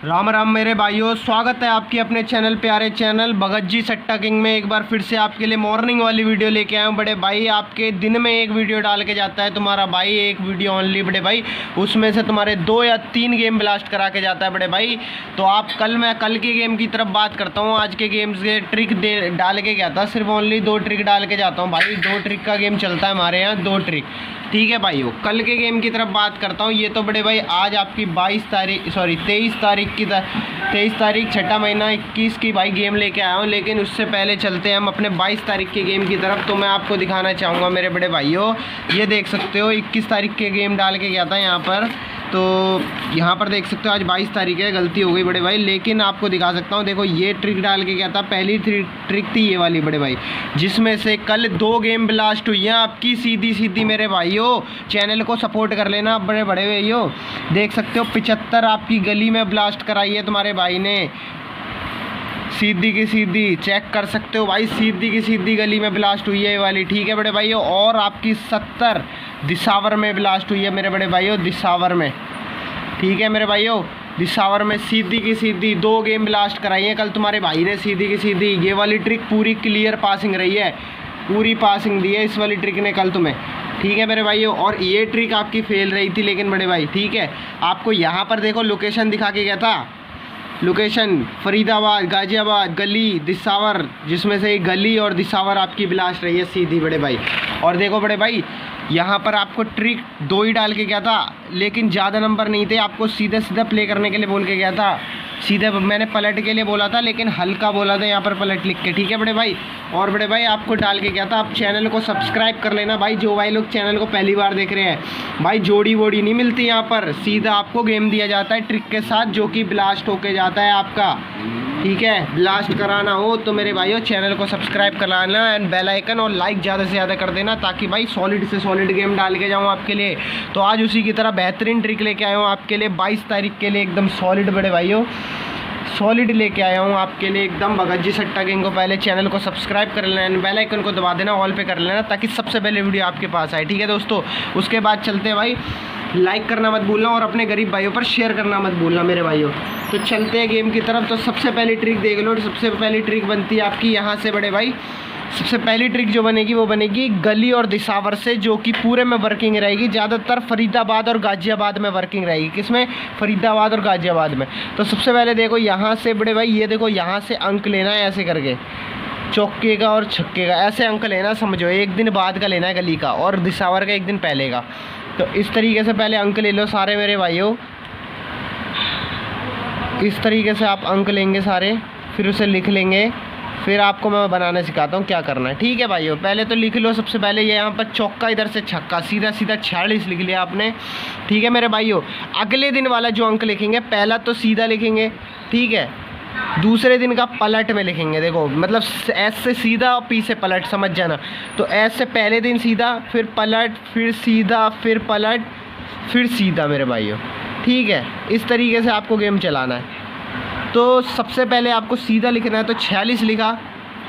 राम राम मेरे भाइयों, स्वागत है आपके अपने चैनल प्यारे चैनल भगत जी सट्टा किंग में। एक बार फिर से आपके लिए मॉर्निंग वाली वीडियो लेके आया हूँ। बड़े भाई, आपके दिन में एक वीडियो डाल के जाता है तुम्हारा भाई, एक वीडियो ओनली बड़े भाई। उसमें से तुम्हारे 2 या 3 गेम ब्लास्ट करा के जाता है बड़े भाई। तो मैं कल के गेम की तरफ बात करता हूँ। आज के गेम से ट्रिक डाल के गया था, सिर्फ ओनली 2 ट्रिक डाल के जाता हूँ भाई। 2 ट्रिक का गेम चलता है हमारे यहाँ, 2 ट्रिक, ठीक है भाइयों। कल के गेम की तरफ बात करता हूँ। ये तो बड़े भाई आज आपकी 23 तारीख छठा महीना 21 की भाई गेम लेके आया हूँ। लेकिन उससे पहले चलते हैं हम अपने 22 तारीख के गेम की तरफ। तो मैं आपको दिखाना चाहूँगा मेरे बड़े भाइयों, ये देख सकते हो 21 तारीख के गेम डाल के गया था यहाँ पर। तो यहाँ पर देख सकते हो आज 22 तारीख है, गलती हो गई बड़े भाई। लेकिन आपको दिखा सकता हूँ, देखो ये ट्रिक डाल के गया था। पहली ट्रिक थी ये वाली बड़े भाई, जिसमें से कल 2 गेम ब्लास्ट हुई हैं आपकी सीधी सीधी मेरे भाइयों। चैनल को सपोर्ट कर लेना बड़े बड़े भाइयों। देख सकते हो 75 आपकी गली में ब्लास्ट कराई है तुम्हारे भाई ने, सीधी की सीधी चेक कर सकते हो भाई। सीधी की सीधी गली में ब्लास्ट हुई है ये वाली, ठीक है बड़े भाइयों। और आपकी 70 दिसावर में ब्लास्ट हुई है मेरे बड़े भाइयों, दिसावर में, ठीक है मेरे भाइयों। दिसावर में सीधी की सीधी 2 गेम ब्लास्ट कराई है कल तुम्हारे भाई ने, सीधी की सीधी। ये वाली ट्रिक पूरी क्लियर पासिंग रही है, पूरी पासिंग दी है इस वाली ट्रिक ने कल तुम्हें, ठीक है मेरे भाइयों। और ये ट्रिक आपकी फेल रही थी लेकिन बड़े भाई, ठीक है। आपको यहाँ पर देखो लोकेशन दिखा के गया था, लोकेशन फरीदाबाद, गाजियाबाद, गली, दिसावर, जिसमें से गली और दिसावर आपकी ब्लास्ट रही है सीधी बड़े भाई। और देखो बड़े भाई, यहाँ पर आपको ट्रिक 2 ही डाल के गया था, लेकिन ज़्यादा नंबर नहीं थे। आपको सीधा सीधा प्ले करने के लिए बोल के गया था, सीधे मैंने पलट के लिए बोला था, लेकिन हल्का बोला था यहाँ पर पलट लिख के, ठीक है बड़े भाई। और बड़े भाई आपको डाल के गया था, आप चैनल को सब्सक्राइब कर लेना भाई। जो भाई लोग चैनल को पहली बार देख रहे हैं भाई, जोड़ी वोड़ी नहीं मिलती यहाँ पर, सीधा आपको गेम दिया जाता है ट्रिक के साथ, जो कि ब्लास्ट होके जाता है आपका, ठीक है। ब्लास्ट कराना हो तो मेरे भाइयों चैनल को सब्सक्राइब कर लेना एंड बेल आइकन और लाइक ज़्यादा से ज़्यादा कर देना, ताकि भाई सॉलिड से सॉलिड गेम डाल के जाऊँ आपके लिए। तो आज उसी की तरह बेहतरीन ट्रिक लेके आया हूँ आपके लिए 22 तारीख के लिए, एकदम सॉलिड बड़े भाइयों, सॉलिड लेके आया हूँ आपके लिए एकदम। भगत जी सट्टा किंग को पहले चैनल को सब्सक्राइब कर लेना, बेल आइकन को दबा देना, ऑल पे कर लेना, ताकि सबसे पहले वीडियो आपके पास आए, ठीक है दोस्तों। उसके बाद चलते हैं भाई, लाइक करना मत भूलना और अपने गरीब भाइयों पर शेयर करना मत भूलना मेरे भाइयों। तो चलते हैं गेम की तरफ। तो सबसे पहली ट्रिक देख लो, सबसे पहली ट्रिक बनती है आपकी यहाँ से बड़े भाई। सबसे पहली ट्रिक जो बनेगी वो बनेगी गली और दिसावर से, जो कि पूरे में वर्किंग रहेगी। ज़्यादातर फरीदाबाद और गाजियाबाद में वर्किंग रहेगी। किसमें? फरीदाबाद और गाजियाबाद में। तो सबसे पहले देखो यहाँ से बड़े भाई, ये देखो यहाँ से अंक लेना है ऐसे करके, चौके का और छक्के का ऐसे अंक लेना, समझो 1 दिन बाद का लेना है गली का, और दिसावर का 1 दिन पहले का। तो इस तरीके से पहले अंक ले लो सारे मेरे भाइयों, इस तरीके से आप अंक लेंगे सारे, फिर उसे लिख लेंगे। फिर आपको मैं बनाना सिखाता हूँ क्या करना है, ठीक है भाइयों। पहले तो लिख लो सबसे पहले, ये यहाँ पर चौका, इधर से छक्का, सीधा सीधा 46 लिख लिया आपने, ठीक है मेरे भाइयों। अगले दिन वाला जो अंक लिखेंगे, पहला तो सीधा लिखेंगे, ठीक है, दूसरे दिन का पलट में लिखेंगे। देखो मतलब एस से सीधा और पी से पलट, समझ जाना। तो एस से पहले दिन सीधा, फिर पलट, फिर सीधा, फिर पलट, फिर सीधा मेरे भाइयों, ठीक है। इस तरीके से आपको गेम चलाना है। तो सबसे पहले आपको सीधा लिखना है, तो 46 लिखा,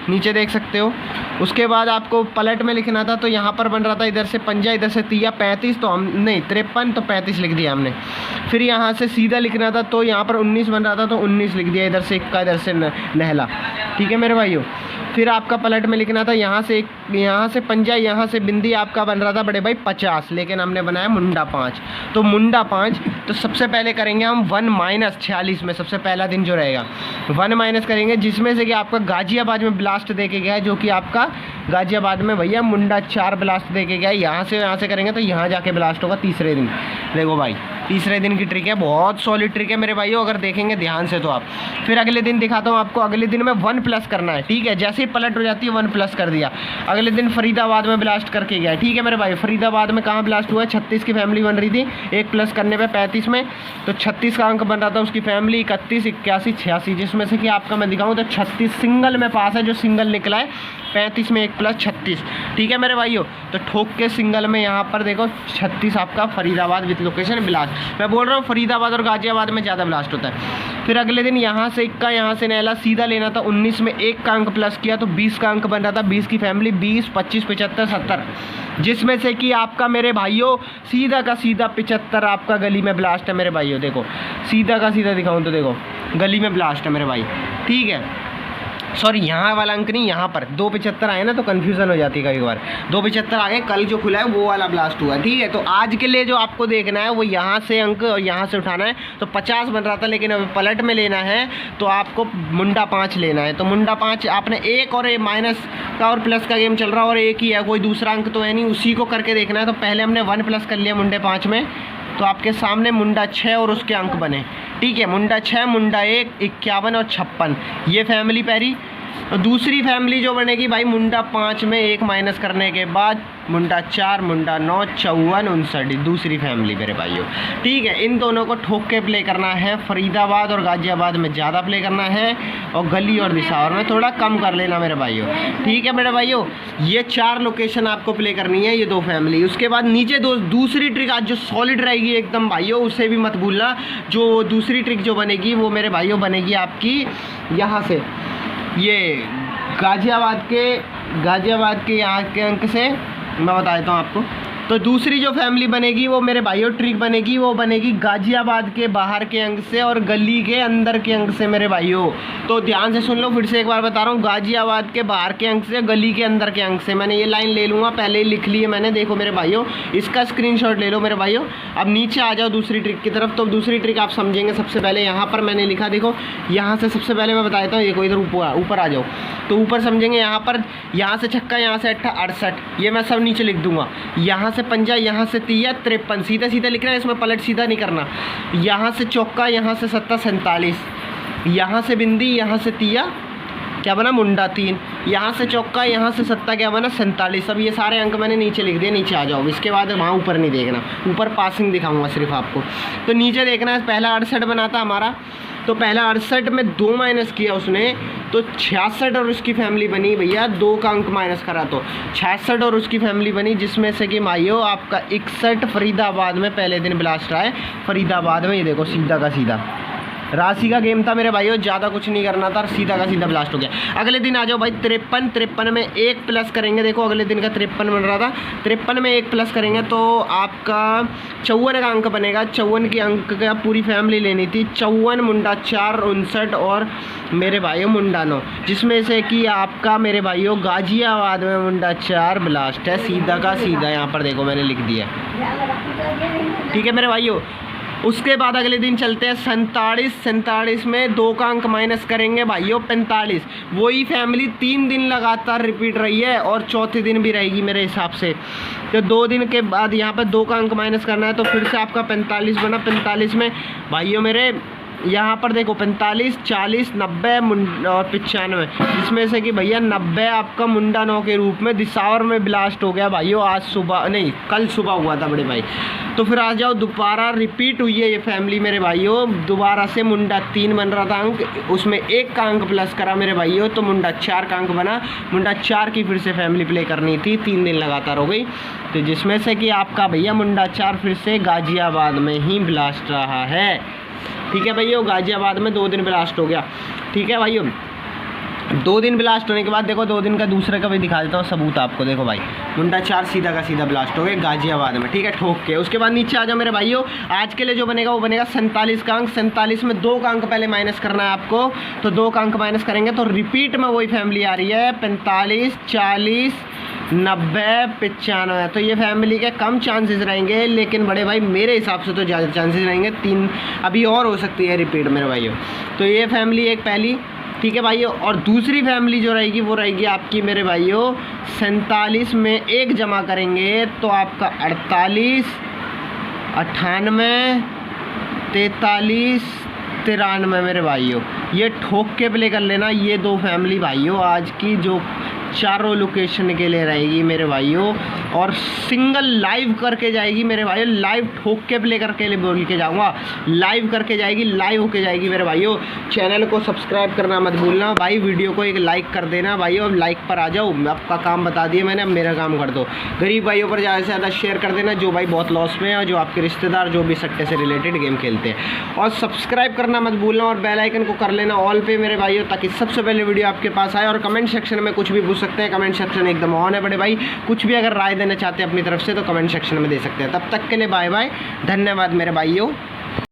नीचे देख सकते हो। उसके बाद आपको पलट में लिखना था, तो यहाँ पर बन रहा था इधर से पंजा, इधर से तिया, 35, तो हम नहीं 53, तो 35 लिख दिया हमने। फिर यहाँ से सीधा लिखना था, तो यहाँ पर 19 बन रहा था, तो 19 लिख दिया, इधर से इक्का, इधर से नहला, ठीक है मेरे भाइयों। फिर आपका पलट में लिखना था, यहाँ से पंजा, यहाँ से बिंदी, आपका बन रहा था बड़े भाई 50, लेकिन हमने बनाया मुंडा 5, तो मुंडा 5। तो सबसे पहले करेंगे हम 1 - 46 में, सबसे पहला दिन जो रहेगा 1 माइनस करेंगे, जिसमें से कि आपका गाजियाबाद में ब्लास्ट दे के गया है, जो कि आपका गाजियाबाद में भैया मुंडा 4 ब्लास्ट दे के गया है। यहाँ से करेंगे तो यहाँ जाके ब्लास्ट होगा तीसरे दिन। देखो भाई तीसरे दिन की ट्रिक है, बहुत सॉलिड ट्रिक है मेरे भाइयों, अगर देखेंगे ध्यान से तो आप। फिर अगले दिन दिखाता हूँ आपको, अगले दिन में 1+ करना है, ठीक है। जैसे ही पलट हो जाती है 1+ कर दिया। अगले दिन फरीदाबाद में ब्लास्ट करके गया, ठीक है मेरे भाई। फरीदाबाद में कहाँ ब्लास्ट हुआ है? 36 की फैमिली बन रही थी, 1+ करने पे 35 में, तो 36 का अंक बन रहा था उसकी फैमिली, 31, 81, 86, जिसमें से कि आपका मैं दिखाऊँ तो 36 सिंगल में पास है, जो सिंगल निकला है 35 में 1 + 36, ठीक है मेरे भाइयों। तो ठोक के सिंगल में यहाँ पर देखो 36 आपका फरीदाबाद विथ लोकेशन ब्लास्ट, मैं बोल रहा हूँ फरीदाबाद और गाजियाबाद में ज़्यादा ब्लास्ट होता है। फिर अगले दिन यहाँ से इक्का, यहाँ से नैला सीधा लेना था। 19 में 1 का अंक प्लस किया तो 20 का अंक बन रहा था। 20 की फैमिली 20, 25, 75, 70, जिसमें से कि आपका मेरे भाइयों सीधा का सीधा 75 आपका गली में ब्लास्ट है मेरे भाइयों। देखो सीधा का सीधा दिखाऊँ तो देखो गली में ब्लास्ट है मेरे भाई, ठीक है। सॉरी, यहाँ वाला अंक नहीं, यहाँ पर 275 आए ना तो कन्फ्यूज़न हो जाती है कई बार। 275 आ गए, कल जो खुला है वो वाला ब्लास्ट हुआ, ठीक है। तो आज के लिए जो आपको देखना है वो यहाँ से अंक और यहाँ से उठाना है। तो 50 बन रहा था, लेकिन अब पलट में लेना है तो आपको मुंडा 5 लेना है। तो मुंडा 5 आपने एक और माइनस का और प्लस का गेम चल रहा है और एक ही है, कोई दूसरा अंक तो है नहीं, उसी को करके देखना है। तो पहले हमने 1 प्लस कर लिया मुंडे 5 में, तो आपके सामने मुंडा 6 और उसके अंक बने, ठीक है। मुंडा 6, मुंडा 1, 51 और 56, ये फैमिली पैरी। तो दूसरी फैमिली जो बनेगी भाई मुंडा 5 में 1 माइनस करने के बाद मुंडा 4, मुंडा 9, 54, 59, दूसरी फैमिली मेरे भाइयों, ठीक है। इन दोनों को ठोक के प्ले करना है। फरीदाबाद और गाजियाबाद में ज़्यादा प्ले करना है और गली और दिसावर में थोड़ा कम कर लेना मेरे भाइयों, ठीक है मेरे भाइयों। ये 4 लोकेशन आपको प्ले करनी है, ये 2 फैमिली। उसके बाद नीचे दूसरी ट्रिक आज जो सॉलिड रहेगी एकदम भाइयों, उसे भी मत भूलना। जो दूसरी ट्रिक जो बनेगी वो मेरे भाइयों बनेगी आपकी यहाँ से, ये गाजियाबाद के यहाँ के अंक से मैं बता देता हूँ आपको। तो दूसरी जो फैमिली बनेगी वो मेरे भाइयों ट्रिक बनेगी, वो बनेगी गाजियाबाद के बाहर के अंक से और गली के अंदर के अंक से मेरे भाइयों। तो ध्यान से सुन लो, फिर से एक बार बता रहा हूँ, गाजियाबाद के बाहर के अंक से, गली के अंदर के अंक से। मैंने ये लाइन ले लूँगा, पहले ही लिख ली है मैंने, देखो मेरे भाइयों, इसका स्क्रीनशॉट ले लो मेरे भाइयों। अब नीचे आ जाओ दूसरी ट्रिक की तरफ। तो दूसरी ट्रिक आप समझेंगे सबसे पहले, यहाँ पर मैंने लिखा, देखो यहाँ से सबसे पहले मैं बता देता हूँ, देखो इधर ऊपर आ जाओ तो ऊपर समझेंगे। यहाँ से छक्का, यहाँ से अट्ठा 68, ये मैं सब नीचे लिख दूंगा। यहाँ से पंजा, यहाँ से तिया 53, सीधा सीधा लिखना है, इसमें पलट सीधा नहीं करना। यहाँ से चौका, यहाँ से सत्ता 47, यहाँ से बिंदी, यहाँ से तिया क्या बना मुंडा 3, यहाँ से चौका, यहाँ से सत्ता क्या बना 47। अब ये सारे अंक मैंने नीचे लिख दिए, नीचे आ जाओ। इसके बाद वहाँ ऊपर नहीं देखना, ऊपर पासिंग दिखाऊंगा सिर्फ आपको। तो नीचे देखना है, पहला 68 बना था हमारा, तो पहला 68 में 2 माइनस किया उसने, तो 66 और उसकी फैमिली बनी भैया, 2 का अंक माइनस करा तो 66 और उसकी फैमिली बनी, जिसमें से कि माइयो आपका 61 फरीदाबाद में पहले दिन ब्लास्ट आए। फरीदाबाद में ये देखो सीधा का सीधा राशि का गेम था मेरे भाइयों, ज़्यादा कुछ नहीं करना था, सीधा का सीधा ब्लास्ट हो गया। अगले दिन आ जाओ भाई 53 में 1 प्लस करेंगे। देखो अगले दिन का 53 बन रहा था, 53 में 1 प्लस करेंगे तो आपका 54 का अंक बनेगा। 54 के अंक का पूरी फैमिली लेनी थी, 54, मुंडा 4, 59 और मेरे भाइयों मुंडा 9, जिसमें से कि आपका मेरे भाइयों गाजियाबाद में मुंडा 4 ब्लास्ट है, सीधा का सीधा। यहाँ पर देखो मैंने लिख दिया, ठीक है मेरे भाइयों। उसके बाद अगले दिन चलते हैं 47 में 2 का अंक माइनस करेंगे भाइयों 45। वही फैमिली 3 दिन लगातार रिपीट रही है और चौथे दिन भी रहेगी मेरे हिसाब से। तो 2 दिन के बाद यहाँ पर 2 का अंक माइनस करना है, तो फिर से आपका 45 बना। 45 में भाइयों मेरे यहाँ पर देखो 45, 40, 90 और 95, जिसमें से कि भैया 90 आपका मुंडा 9 के रूप में दिसावर में ब्लास्ट हो गया भाइयों। आज सुबह नहीं, कल सुबह हुआ था बड़े भाई। तो फिर आ जाओ, दोबारा रिपीट हुई है ये फैमिली मेरे भाइयों। दोबारा से मुंडा 3 बन रहा था अंक, उसमें 1 का अंक प्लस करा मेरे भाइयों, तो मुंडा 4 का अंक बना। मुंडा 4 की फिर से फैमिली प्ले करनी थी, 3 दिन लगातार हो गई। तो जिसमें से कि आपका भैया मुंडा 4 फिर से गाजियाबाद में ही ब्लास्ट रहा है, ठीक है भैया। गाजियाबाद में 2 दिन ब्लास्ट हो गया, ठीक है भाइयों। 2 दिन ब्लास्ट होने के बाद देखो 2 दिन का दूसरे का भी दिखा देता हूँ सबूत आपको। देखो भाई मुंडा 4 सीधा का सीधा ब्लास्ट हो गया गाजियाबाद में, ठीक है, ठोक के। उसके बाद नीचे आ जाओ मेरे भाइयों, आज के लिए जो बनेगा वो बनेगा 47 का अंक। 47 में 2 का अंक पहले माइनस करना है आपको, तो 2 का अंक माइनस करेंगे तो रिपीट में वही फैमिली आ रही है 45, 40, 90, 95। तो ये फैमिली के कम चांसेस रहेंगे, लेकिन बड़े भाई मेरे हिसाब से तो ज़्यादा चांसेस रहेंगे, 3 अभी और हो सकती है रिपीट मेरे भाइयों। तो ये फैमिली एक पहली, ठीक है भाइयों। और दूसरी फैमिली जो रहेगी वो रहेगी आपकी मेरे भाइयों 47 में 1 जमा करेंगे तो आपका 48, 98, 43, 93 मेरे भाइयों। ये ठोक के प्ले कर लेना, ये 2 फैमिली भाइयों आज की जो चारों लोकेशन के लिए रहेगी मेरे भाइयों, और सिंगल लाइव करके जाएगी मेरे भाइयों, लाइव ठोक के प्ले करके बोल के जाऊँगा, लाइव करके जाएगी, लाइव होके जाएगी मेरे भाइयों। चैनल को सब्सक्राइब करना मत भूलना भाई, वीडियो को एक लाइक कर देना भाइयों, अब लाइक पर आ जाओ, आपका काम बता दिया मैंने, अब मेरा काम कर दो। गरीब भाइयों पर ज़्यादा से ज़्यादा शेयर कर देना, जो भाई बहुत लॉस में है और जो आपके रिश्तेदार जो भी सट्टे से रिलेटेड गेम खेलते हैं, और सब्सक्राइब करना मत भूलना और बेल आइकन को कर लेना ऑल पे मेरे भाइयों, ताकि सबसे पहले वीडियो आपके पास आए। और कमेंट सेक्शन में कुछ भी पूछ सकते हैं, कमेंट सेक्शन एकदम ऑन है बड़े भाई, कुछ भी अगर राय देना चाहते हैं अपनी तरफ से तो कमेंट सेक्शन में दे सकते हैं। तब तक के लिए बाय बाय, धन्यवाद मेरे भाइयों।